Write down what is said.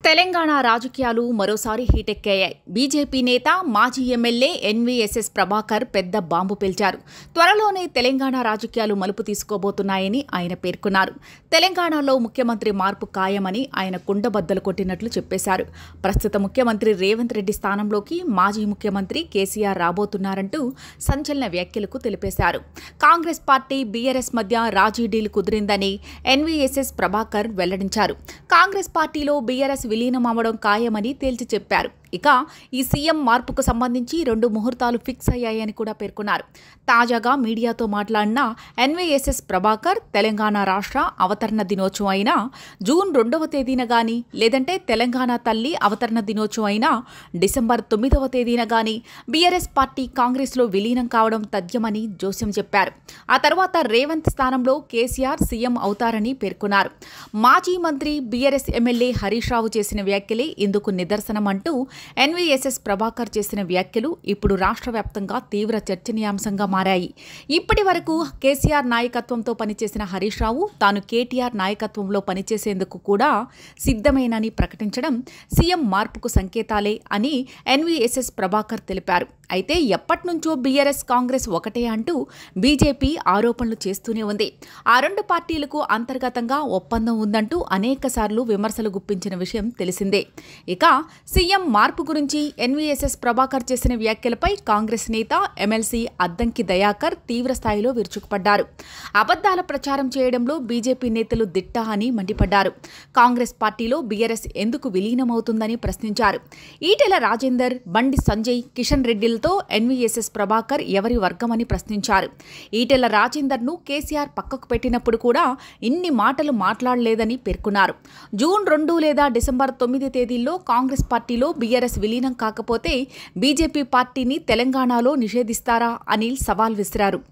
తెలంగాణ రాజకీయాలు మరోసారి హీటెక్కాయి. బీజేపీ నేత మాజీ ఎమ్మెల్యే ఎన్వీఎస్ఎస్ ప్రభాకర్ పెద్ద బాంబు పేల్చారు. త్వరలోనే తెలంగాణ రాజకీయాలు మలుపు తీసుకోబోతున్నాయని ఆయన పేర్కొన్నారు. తెలంగాణలో ముఖ్యమంత్రి మార్పు ఖాయమని ఆయన కుండబద్దలు కొట్టినట్లు చెప్పేశారు. ప్రస్తుత ముఖ్యమంత్రి రేవంత్ రెడ్డి స్థానంలోకి మాజీ ముఖ్యమంత్రి కేసీఆర్ రాబోతున్నారంటూ సంచలన వ్యాఖ్యలకు తెలిపేశారు. కాంగ్రెస్ పార్టీ బీఆర్ఎస్ మధ్య రాజీ డీల్ కుదిరిందని ఎన్వీఎస్ఎస్ ప్రభాకర్ వెల్లడించారు. కాంగ్రెస్ పార్టీలో బీఆర్ఎస్ విలీనం అవ్వడం ఖాయమని తేల్చి చెప్పారు. ఇక ఈ సీఎం మార్పుకు సంబంధించి 2 ముహూర్తాలు ఫిక్స్ అయ్యాయని కూడా పేర్కొన్నారు. తాజాగా మీడియాతో మాట్లాడిన ఎన్వీఎస్ఎస్ ప్రభాకర్ తెలంగాణ రాష్ట్ర అవతరణ దినోత్సవం అయినా జూన్ 2వ తేదీన గానీ, లేదంటే తెలంగాణ తల్లి అవతరణ దినోత్సవం అయినా డిసెంబర్ 9వ తేదీన గానీ బీఆర్ఎస్ పార్టీ కాంగ్రెస్లో విలీనం కావడం తథ్యమని జోస్యం చెప్పారు. ఆ తర్వాత రేవంత్ స్థానంలో కేసీఆర్ సీఎం అవుతారని పేర్కొన్నారు. మాజీ మంత్రి బీఆర్ఎస్ ఎమ్మెల్యే హరీష్ రావు చేసిన వ్యాఖ్యలే ఇందుకు నిదర్శనం అంటూ ఎన్వీఎస్ఎస్ ప్రభాకర్ చేసిన వ్యాఖ్యలు ఇప్పుడు రాష్ట్ర వ్యాప్తంగా తీవ్ర చర్చనీయాంశంగా మారాయి. ఇప్పటి వరకు కేసీఆర్ నాయకత్వంతో పనిచేసిన హరీష్ రావు తాను కేటీఆర్ నాయకత్వంలో పనిచేసేందుకు కూడా సిద్ధమేనని ప్రకటించడం సీఎం మార్పుకు సంకేతాలే అని ఎన్వీఎస్ఎస్ ప్రభాకర్ తెలిపారు. అయితే ఎప్పటినుంచో బీఆర్ఎస్ కాంగ్రెస్ ఒకటే అంటూ బీజేపీ ఆరోపణలు చేస్తూనే ఉంది. ఆ 2 పార్టీలకు అంతర్గతంగా ఒప్పందం ఉందంటూ అనేకసార్లు విమర్శలు గుప్పించిన విషయం తెలిసిందే. ఇక సీఎం మార్పు గురించి ఎన్వీఎస్ఎస్ ప్రభాకర్ చేసిన వ్యాఖ్యలపై కాంగ్రెస్ నేత ఎమ్మెల్సీ అద్దంకి దయాకర్ తీవ్ర స్థాయిలో విరుచుకుపడ్డారు. అబద్దాల ప్రచారం చేయడంలో బీజేపీ నేతలు దిట్ట అని మండిపడ్డారు. కాంగ్రెస్ పార్టీలో బీఆర్ఎస్ ఎందుకు విలీనమవుతుందని ప్రశ్నించారు. ఈటెల రాజేందర్, బండి సంజయ్, కిషన్ రెడ్డిలతో ఎన్వీఎస్ఎస్ ప్రభాకర్ ఎవరి వర్గమని ప్రశ్నించారు. ఈటెల రాజేందర్ను కేసీఆర్ పక్కకు పెట్టినప్పుడు కూడా ఇన్ని మాటలు మాట్లాడలేదని పేర్కొన్నారు. జూన్ 2 లేదా డిసెంబర్ 9 తేదీల్లో కాంగ్రెస్ పార్టీలో బీఆర్ఎస్ విలీనం కాకపోతే బీజేపీ పార్టీని తెలంగాణలో నిషేధిస్తారా అని సవాల్ విసిరారు.